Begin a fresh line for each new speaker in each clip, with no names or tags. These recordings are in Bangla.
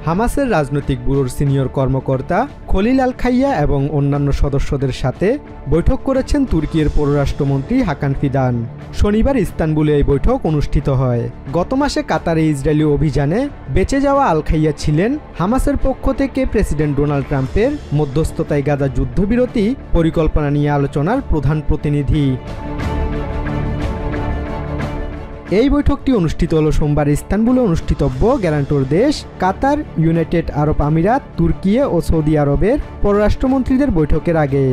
হামাসের রাজনৈতিক ব্যুরোর সিনিয়র কর্মকর্তা খলিল আল খাইয়া এবং অন্যান্য সদস্যদের সাথে বৈঠক করেছেন তুর্কির পররাষ্ট্রমন্ত্রী হাকান ফিদান। শনিবার ইস্তানবুলে এই বৈঠক অনুষ্ঠিত হয়। গত মাসে কাতারে ইসরায়েলি অভিযানে বেঁচে যাওয়া আল খাইয়া ছিলেন হামাসের পক্ষ থেকে প্রেসিডেন্ট ডোনাল্ড ট্রাম্পের মধ্যস্থতায় গাজা যুদ্ধবিরতি পরিকল্পনা নিয়ে আলোচনার প্রধান প্রতিনিধি। এই বৈঠকটি অনুষ্ঠিত হল সোমবার ইস্তানবুলে অনুষ্ঠিতব্য গ্যারান্টর দেশ কাতার, ইউনাইটেড আরব আমিরাত, তুর্কি ও সৌদি আরবের পররাষ্ট্রমন্ত্রীদের বৈঠকের আগে।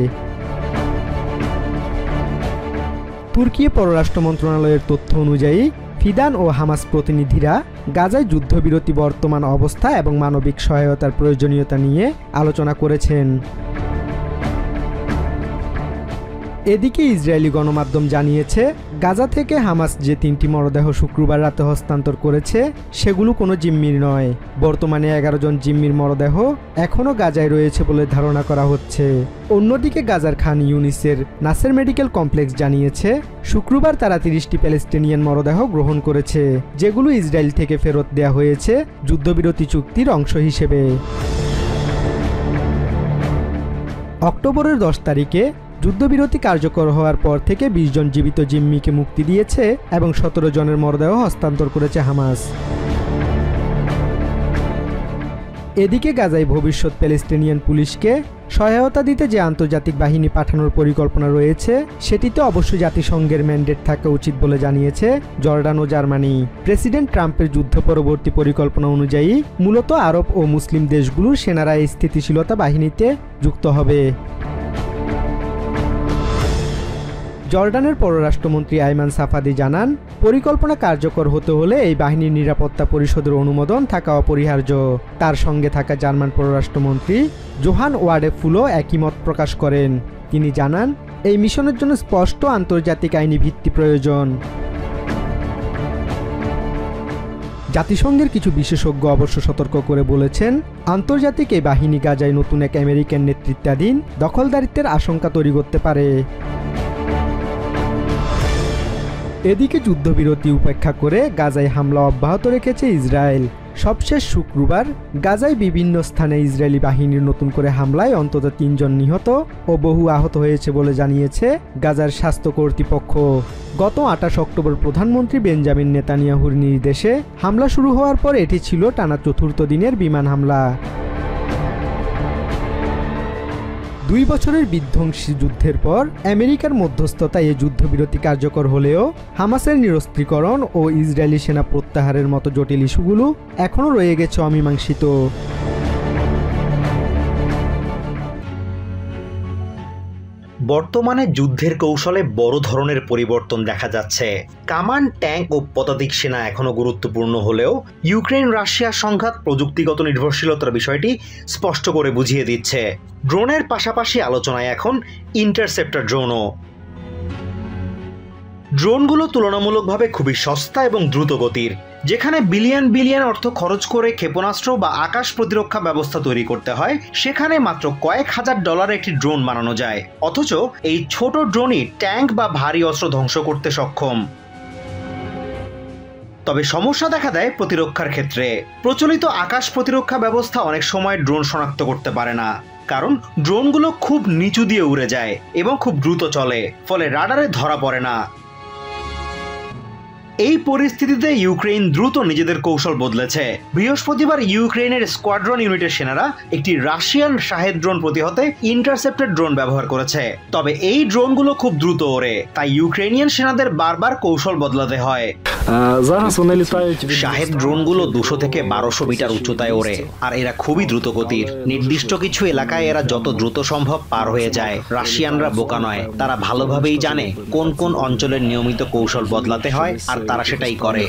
তুর্কি পররাষ্ট্র মন্ত্রণালয়ের তথ্য অনুযায়ী ফিদান ও হামাস প্রতিনিধিরা গাজায় যুদ্ধবিরতি, বর্তমান অবস্থা এবং মানবিক সহায়তার প্রয়োজনীয়তা নিয়ে আলোচনা করেছেন। এদিকে ইসরায়েলি গণমাধ্যম জানিয়েছে, গাজা থেকে হামাস যে 3টি মরদেহ শুক্রবার রাতে হস্তান্তর করেছে সেগুলো কোনো জিম্মির নয়। বর্তমানে 11 জন জিম্মির মরদেহ এখনও গাজায় রয়েছে বলে ধারণা করা হচ্ছে। অন্যদিকে গাজার খান ইউনিসের নাসের মেডিকেল কমপ্লেক্স জানিয়েছে, শুক্রবার তারা 30টি প্যালেস্টিনিয়ান মরদেহ গ্রহণ করেছে, যেগুলো ইসরায়েল থেকে ফেরত দেওয়া হয়েছে যুদ্ধবিরতি চুক্তির অংশ হিসেবে। অক্টোবরের 10 তারিখে যুদ্ধবিরতি কার্যকর হওয়ার পর থেকে 20 জন জীবিত জিম্মিকে মুক্তি দিয়েছে এবং 17 জনের মরদেহ হস্তান্তর করেছে হামাস। এদিকে গাজায় ভবিষ্যৎ প্যালেস্টিনিয়ান পুলিশকে সহায়তা দিতে যে আন্তর্জাতিক বাহিনী পাঠানোর পরিকল্পনা রয়েছে সেটিতে অবশ্যই জাতিসংঘের ম্যান্ডেট থাকা উচিত বলে জানিয়েছে জর্ডান ও জার্মানি। প্রেসিডেন্ট ট্রাম্পের যুদ্ধ পরবর্তী পরিকল্পনা অনুযায়ী মূলত আরব ও মুসলিম দেশগুলোর সেনারা এই স্থিতিশীলতা বাহিনীতে যুক্ত হবে। জর্ডানের পররাষ্ট্রমন্ত্রী আইমান সাফাদি জানান, পরিকল্পনা কার্যকর হতে হলে এই বাহিনীর নিরাপত্তা পরিষদের অনুমোদন থাকা অপরিহার্য। তার সঙ্গে থাকা জার্মান পররাষ্ট্রমন্ত্রী জোহান ওয়াডেফুলও একই মত প্রকাশ করেন। তিনি জানান, এই মিশনের জন্য স্পষ্ট আন্তর্জাতিক আইনি ভিত্তি প্রয়োজন। জাতিসংঘের কিছু বিশেষজ্ঞ অবশ্য সতর্ক করে বলেছেন, আন্তর্জাতিক এই বাহিনী গাজায় নতুন এক আমেরিকান নেতৃত্বাধীন দখলদারিত্বের আশঙ্কা তৈরি করতে পারে। এদিকে যুদ্ধবিরতি উপেক্ষা করে গাজায় হামলা অব্যাহত রেখেছে ইসরায়েল। সবশেষ শুক্রবার গাজায় বিভিন্ন স্থানে ইসরায়েলি বাহিনীর নতুন করে হামলায় অন্তত 3 জন নিহত ও বহু আহত হয়েছে বলে জানিয়েছে গাজার স্বাস্থ্য কর্তৃপক্ষ। গত 28 অক্টোবর প্রধানমন্ত্রী বেঞ্জামিন নেতানিয়াহুর নির্দেশে হামলা শুরু হওয়ার পর এটি ছিল টানা 4র্থ দিনের বিমান হামলা। 2 বছরের বিধ্বংসী যুদ্ধের পর আমেরিকার মধ্যস্থতায় এই যুদ্ধবিরতি কার্যকর হলেও হামাসের নিরস্ত্রীকরণ ও ইসরায়েলি সেনা প্রত্যাহারের মতো জটিল ইস্যুগুলো এখনও রয়ে গেছে অমীমাংসিত।
বর্তমানে যুদ্ধের কৌশলে বড় ধরনের পরিবর্তন দেখা যাচ্ছে। কামান, ট্যাঙ্ক ও পদাতিক সেনা এখনও গুরুত্বপূর্ণ হলেও ইউক্রেন রাশিয়া সংঘাত প্রযুক্তিগত নির্ভরশীলতার বিষয়টি স্পষ্ট করে বুঝিয়ে দিচ্ছে। ড্রোনের পাশাপাশি আলোচনায় এখন ইন্টারসেপ্টর ড্রোনও। ড্রোনগুলো তুলনামূলকভাবে খুবই সস্তা এবং দ্রুত গতির। যেখানে বিলিয়ন বিলিয়ন অর্থ খরচ করে ক্ষেপণাস্ত্র বা আকাশ প্রতিরক্ষা ব্যবস্থা তৈরি করতে হয়, সেখানে মাত্র কয়েক হাজার ডলারে একটি ড্রোন বানানো যায়। অথচ এই ছোট ড্রোনই ট্যাঙ্ক বা ভারী অস্ত্র ধ্বংস করতে সক্ষম। তবে সমস্যা দেখা দেয় প্রতিরক্ষার ক্ষেত্রে। প্রচলিত আকাশ প্রতিরক্ষা ব্যবস্থা অনেক সময় ড্রোন শনাক্ত করতে পারে না, কারণ ড্রোনগুলো খুব নিচু দিয়ে উড়ে যায় এবং খুব দ্রুত চলে, ফলে রাডারে ধরা পড়ে না। এই পরিস্থিতিতে ইউক্রেন দ্রুত নিজেদের কৌশল বদলেছে। বৃহস্পতিবার ইউক্রেনের স্কোয়াড্রন ইউনিটের সেনারা একটি রাশিয়ান শাহেদ ড্রোন প্রতিহতে ইন্টারসেপ্টেড ড্রোন ব্যবহার করেছে। তবে এই ড্রোনগুলো খুব দ্রুত ওড়ে, তাই ইউক্রেনিয়ান সেনাদের বারবার কৌশল বদলাতে হয়। শাহেদ ড্রোনগুলো 200 থেকে 1200 মিটার উচ্চতায় ওড়ে, আর এরা খুবই দ্রুত গতির। নির্দিষ্ট কিছু এলাকায় এরা যত দ্রুত সম্ভব পার হয়ে যায়। রাশিয়ানরা বোকা নয়, তারা ভালোভাবেই জানে কোন কোন অঞ্চলের নিয়মিত কৌশল বদলাতে হয়, আর তারা সেটাই করে।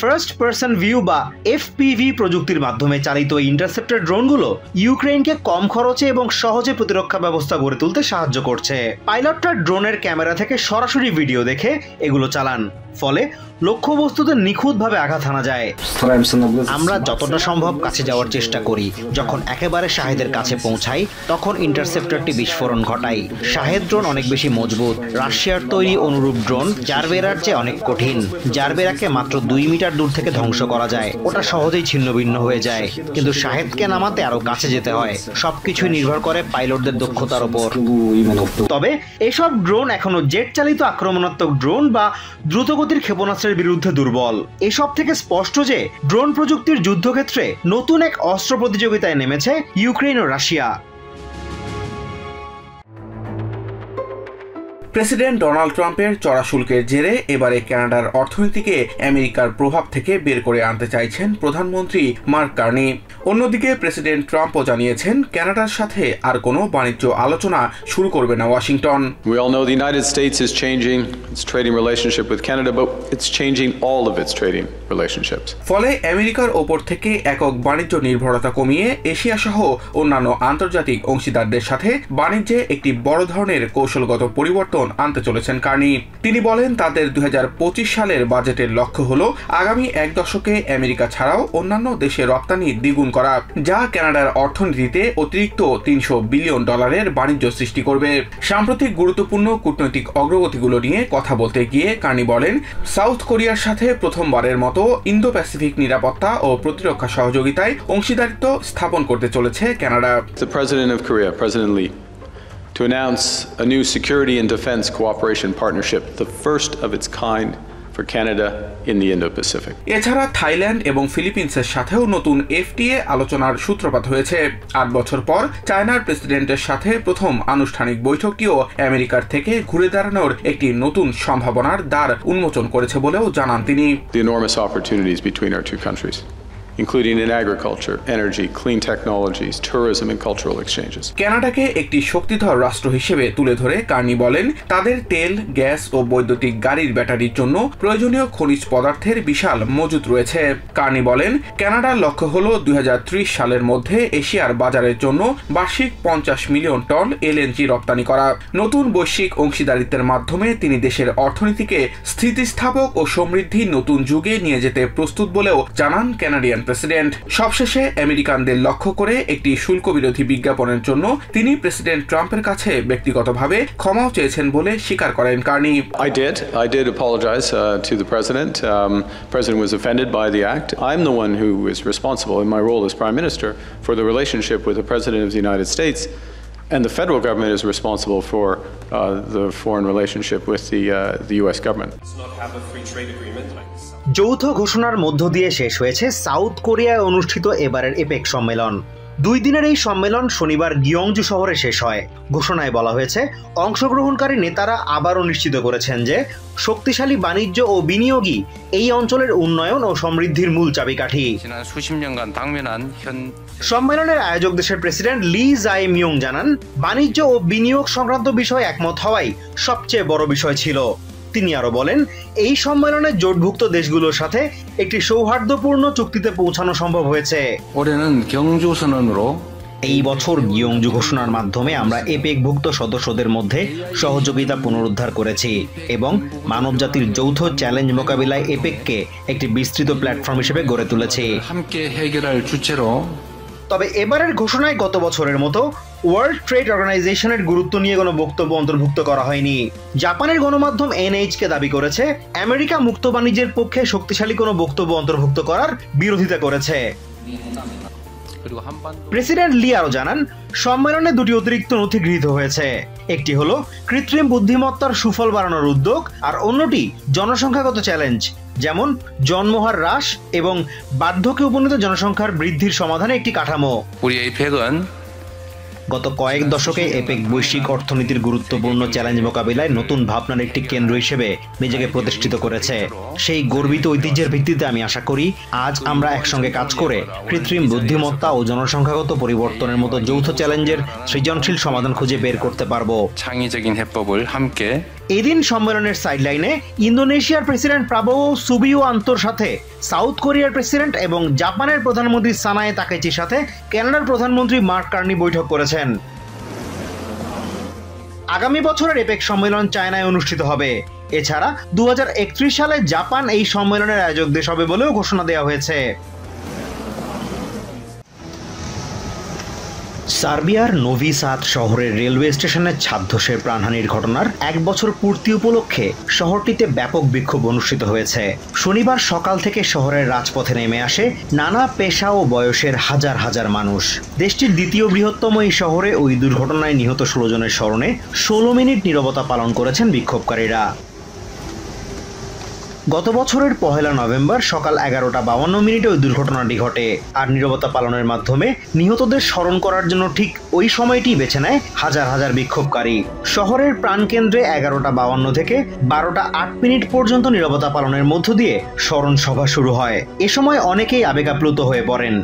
ফার্স্ট পারসন ভিউ বা এফপিভি প্রযুক্তির মাধ্যমে চালিত ইন্টারসেপ্টর ড্রোনগুলো ইউক্রেনকে কম খরচে এবং সহজে প্রতিরক্ষা ব্যবস্থা গড়ে তুলতে সাহায্য করছে। পাইলটরা ড্রোনের ক্যামেরা থেকে সরাসরি ভিডিও দেখে এগুলো চালান। ফলে লক্ষ্যবস্তুতে নিখুঁতভাবে আঘাত হানা যায়। আমরা যতটা সম্ভব কাছে যাওয়ার চেষ্টা করি। যখন একেবারে শাহেদের কাছে পৌঁছাই তখন ইন্টারসেপ্টরটি বিস্ফোরণ ঘটাই। শাহেদ ড্রোন অনেক বেশি মজবুত। রাশিয়ার তৈরি অনুরূপ ড্রোন জারবেরার চেয়ে অনেক কঠিন। জারবেরাকে মাত্র 2 মিটার দূর থেকে ধ্বংস করা যায়, ওটা সহজেই ছিন্নভিন্ন হয়ে যায়। কিন্তু শাহেদকে নামাতে আরো কাছে যেতে হয়। সবকিছুই নির্ভর করে পাইলটদের দক্ষতার উপর। তবে এসব ড্রোন এখনো জেট চালিত আক্রমণাত্মক ড্রোন বা দ্রুতগতির ক্ষেপণাস্ত্রের বিরুদ্ধে দুর্বল। এসব থেকে স্পষ্ট যে ড্রোন প্রযুক্তির যুদ্ধক্ষেত্রে নতুন এক অস্ত্র প্রতিযোগিতায় নেমেছে ইউক্রেন ও রাশিয়া।
প্রেসিডেন্ট ডোনাল্ড ট্রাম্পের চড়া শুল্কের জেরে এবারে কানাডার অর্থনীতিকে আমেরিকার প্রভাব থেকে বের করে আনতে চাইছেন প্রধানমন্ত্রী মার্ক কার্নি। অন্যদিকে প্রেসিডেন্ট ট্রাম্পও জানিয়েছেন কানাডার সাথে আর কোনো বাণিজ্য আলোচনা শুরু করবে না Washington.
We all know the United States is changing its trading relationship with Canada, but it's changing all of its trading relationships.
ফলে আমেরিকার ওপর থেকে একক বাণিজ্য নির্ভরতা কমিয়ে এশিয়া সহ অন্যান্য আন্তর্জাতিক অংশীদারদের সাথে বাণিজ্যে একটি বড় ধরনের কৌশলগত পরিবর্তন আনতে চলেছেন কার্নি। তিনি বলেন তাদের 2025 সালের বাজেটের লক্ষ্য হলো আগামী এক দশকে আমেরিকা ছাড়াও অন্যান্য দেশে রপ্তানি দ্বিগুণ করা, যা কানাডার অর্থনীতিতে অতিরিক্ত $300 বিলিয়ন বাণিজ্য সৃষ্টি করবে। সাম্প্রতিক গুরুত্বপূর্ণ কূটনৈতিক অগ্রগতিগুলো নিয়ে কথা বলতে গিয়ে কার্নি বলেন সাউথ কোরিয়ার সাথে প্রথমবারের মতো ইন্দো প্যাসিফিক নিরাপত্তা ও প্রতিরক্ষা সহযোগিতায় অংশীদারিত্ব স্থাপন করতে চলেছে Canada.
The President of Korea, President Lee, to announce a new security and defense cooperation partnership, the first of its kind for Canada in the Indo-Pacific.
এছাড়া থাইল্যান্ড এবং ফিলিপিন্সের সাথেও নতুন এফটিএ আলোচনার সূত্রপাত হয়েছে। 8 বছর পর চায়নার প্রেসিডেন্টের সাথে প্রথম আনুষ্ঠানিক বৈঠকটিও আমেরিকার থেকে ঘুরে দাঁড়ানোর একটি নতুন সম্ভাবনার দ্বার উন্মোচন করেছে বলেও জানান তিনি।
The enormous opportunities between our two countries, including in agriculture, energy, clean technologies, tourism and cultural exchanges.
কানাডাকে একটি শক্তিধর রাষ্ট্র হিসেবে তুলে ধরে কার্নি বলেন তাদের তেল, গ্যাস ও বৈদ্যুতিক গাড়ির ব্যাটারির জন্য প্রয়োজনীয় খনিজ পদার্থের বিশাল মজুত রয়েছে। কার্নি বলেন কানাডার লক্ষ্য হলো 2030 সালের মধ্যে এশিয়ার বাজারের জন্য বার্ষিক 50 মিলিয়ন টন এলএনজি রপ্তানি করা। নতুন বৈশ্বিক অংশীদারিত্বের মাধ্যমে তিনি দেশের অর্থনীতিকে স্থিতিস্থাপক ও সমৃদ্ধির নতুন যুগে নিয়ে যেতে প্রস্তুত বলেও জানান কানাডিয়ান প্রেসিডেন্ট। সবশেষে আমেরিকানদের লক্ষ্য করে একটি শুল্ক বিরোধী বিজ্ঞাপনের জন্য তিনি প্রেসিডেন্ট ট্রাম্পের কাছে ব্যক্তিগতভাবে ক্ষমাও চেয়েছেন বলে স্বীকার করেন Carney.
I did apologize to the president. President was offended by the act. I'm the one who is responsible in my role as Prime Minister for the relationship with the President of the United States. And the federal government is responsible for the foreign relationship with the U.S. government.
যৌথ ঘোষণার মধ্য দিয়ে শেষ হয়েছে সাউথ কোরিয়ায় অনুষ্ঠিত এবারের এপেক সম্মেলন। 2 দিনের এই সম্মেলন শনিবার গিয়ংজু শহরে শেষ হয়। ঘোষণায় বলা হয়েছে অংশগ্রহণকারী নেতারা আবারও নিশ্চিত করেছেন যে শক্তিশালী বাণিজ্য ও বিনিয়োগই এই অঞ্চলের উন্নয়ন ও সমৃদ্ধির মূল চাবিকাঠি। সম্মেলনের আয়োজক দেশের প্রেসিডেন্ট লি জাই মিয়ং জানান বাণিজ্য ও বিনিয়োগ সংক্রান্ত বিষয়ে একমত হওয়াই সবচেয়ে বড় বিষয় ছিল। তিনি আরো বলেন এই সম্মেলনে জোটভুক্ত দেশগুলোর সাথে একটি সৌহার্দ্যপূর্ণ চুক্তিতে পৌঁছানো সম্ভব হয়েছে। এই বছর গিয়ংজু ঘোষণার মাধ্যমে আমরা এপেকভুক্ত সদস্যদের মধ্যে সহযোগিতা পুনরুদ্ধার করেছি এবং মানবজাতির যৌথ চ্যালেঞ্জ মোকাবিলায় এপেককে একটি বিস্তৃত প্ল্যাটফর্ম হিসেবে গড়ে তুলেছি। তবে এবারের ঘোষণায় গত বছরের মতো ওয়ার্ল্ড ট্রেড অর্গানাইজেশনের গুরুত্ব নিয়ে কোনো বক্তব্য অন্তর্ভুক্ত করা হয়নি। জাপানের গণমাধ্যম এনএইচকে দাবি করেছে আমেরিকা মুক্ত বাণিজ্যের পক্ষে শক্তিশালী কোনো বক্তব্য অন্তর্ভুক্ত করার বিরোধিতা করেছে। প্রেসিডেন্ট লি আরো জানান সম্মেলনে 2টি অতিরিক্ত নথি গৃহীত হয়েছে। একটি হলো কৃত্রিম বুদ্ধিমত্তার সুফল বাড়ানোর উদ্যোগ আর অন্যটি জনসংখ্যাগত চ্যালেঞ্জ যেমন জন্মহার হ্রাস এবং বার্ধক্যে উপনীত জনসংখ্যার বৃদ্ধির সমাধানে একটি কাঠামো। গত কয়েক দশকে এপেক বৈশ্বিক অর্থনীতির গুরুত্বপূর্ণ চ্যালেঞ্জ মোকাবিলায় নতুন ভাবনার একটি কেন্দ্র হিসেবে নিজেকে প্রতিষ্ঠিত করেছে। সেই গর্বিত ঐতিহ্যের ভিত্তিতে আমি আশা করি আজ আমরা একসঙ্গে কাজ করে কৃত্রিম বুদ্ধিমত্তা ও জনসংখ্যাগত পরিবর্তনের মতো যৌথ চ্যালেঞ্জের সৃজনশীল সমাধান খুঁজে বের করতে পারবো। এদিন সম্মেলনের সাইডলাইনে ইন্দোনেশিয়ার প্রেসিডেন্ট প্রাবোও সুবিওয়ান্তোর সাথে সাউথ কোরিয়ার প্রেসিডেন্ট এবং জাপানের প্রধানমন্ত্রী সানায়ে তাকেচির সাথে কানাডার প্রধানমন্ত্রী মার্ক কার্নি বৈঠক করেছেন। আগামী বছরের এপেক সম্মেলন চায়নায় অনুষ্ঠিত হবে। এছাড়া 2031 সালে জাপান এই সম্মেলনের আয়োজক দেশ হবে বলেও ঘোষণা দেওয়া হয়েছে। সার্বিয়ার নোভি সাদ শহরের রেলওয়ে স্টেশনের ছাদ ধসে প্রাণহানির ঘটনার 1 বছর পূর্তি উপলক্ষে শহরটিতে ব্যাপক বিক্ষোভ অনুষ্ঠিত হয়েছে। শনিবার সকাল থেকে শহরের রাজপথে নেমে আসে নানা পেশা ও বয়সের হাজার হাজার মানুষ। দেশটির দ্বিতীয় বৃহত্তম এই শহরে ওই দুর্ঘটনায় নিহত 16 জনের স্মরণে 16 মিনিট নীরবতা পালন করেছেন বিক্ষোভকারীরা। গত বছরের 1 নভেম্বর সকাল 11:52 মিনিটে ওই দুর্ঘটনাটি ঘটে। আর নীরবতা পালনের মাধ্যমে নিহতদের স্মরণ করার জন্য ঠিক ওই সময়টি বেছে নেয় হাজার হাজার বিক্ষোভকারী। শহরের প্রাণকেন্দ্রে 11:52 থেকে 12:08 পর্যন্ত নীরবতা পালনের মধ্য দিয়ে স্মরণ সভা শুরু হয়। এ সময় অনেকেই আবেগাপ্লুত হয়ে পড়েন।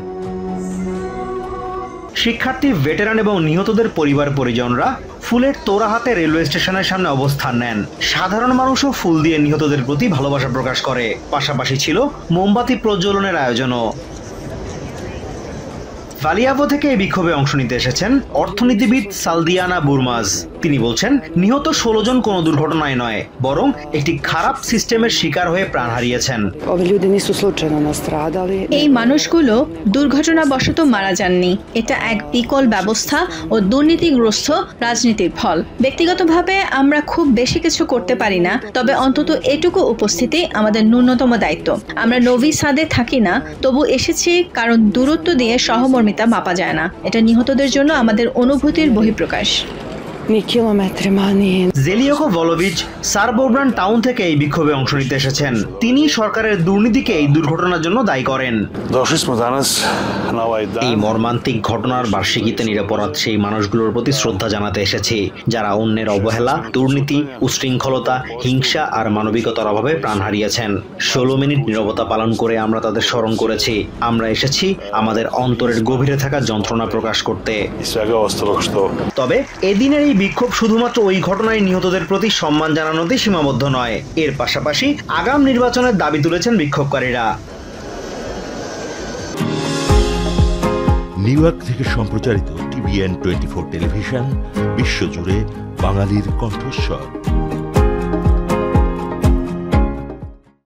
শিক্ষার্থী, ভেটেরান এবং নিহতদের পরিবার পরিজনরা ফুলের তোড়া হাতে রেলওয়ে স্টেশনের সামনে অবস্থান নেন। সাধারণ মানুষও ফুল দিয়ে নিহতদের প্রতি ভালোবাসা প্রকাশ করে। পাশাপাশি ছিল মোমবাতি প্রজ্বলনের আয়োজনও। ভালিয়াভো থেকে এই বিক্ষোভে অংশ নিতে এসেছেন অর্থনীতিবিদ সালদিয়ানা বুরমাজ। তিনি বলছেন, নিহত 16 জন কোনো দুর্ঘটনায় নয়, বরং একটি খারাপ সিস্টেমের শিকার হয়ে প্রাণ হারিয়েছেন।
এই মানুষগুলো দুর্ঘটনাবশত মারা যাননি। এটা এক বিকল ব্যবস্থা ও দুর্নীতিগ্রস্ত রাজনীতির ফল। ব্যক্তিগতভাবে আমরা খুব বেশি কিছু করতে পারি না, তবে অন্তত এটুকু উপস্থিতি আমাদের ন্যূনতম দায়িত্ব। আমরা নোভি সাদে থাকি না, তবু এসেছি কারণ দূরত্ব দিয়ে সহমর্মিতা মাপা যায় না। এটা নিহতদের জন্য আমাদের অনুভূতির বহিঃপ্রকাশ।
জেলিওকো ভলোভিচ সারবোব্রান টাউন থেকে এই বিক্ষোভে অংশ নিতে এসেছেন। তিনি সরকারের দুর্নীতিকে এই দুর্ঘটনার জন্য দায়ী করেন। এই মর্মান্তিক ঘটনার বার্ষিকীতে নিরপরাধ সেই মানুষগুলোর প্রতি শ্রদ্ধা জানাতে এসেছি, যারা অন্যের অবহেলা, দুর্নীতি, উশৃঙ্খলতা, হিংসা আর মানবিকতার অভাবে প্রাণ হারিয়েছেন। 16 মিনিট নীরবতা পালন করে আমরা তাদের স্মরণ করেছি। আমরা এসেছি আমাদের অন্তরের গভীরে থাকা যন্ত্রণা প্রকাশ করতে। তবে এদিনের এই বিক্ষোভ শুধুমাত্র ওই ঘটনায় নিহতদের প্রতি সম্মান জানানোতে সীমাবদ্ধ নয়। এর পাশাপাশি আগাম নির্বাচনের দাবি তুলেছেন বিক্ষোভকারীরা।
নিউ ইয়র্ক থেকে সম্প্রচারিত TVN 24 টেলিভিশন বিশ্বজুড়ে বাঙালির কণ্ঠস্বর।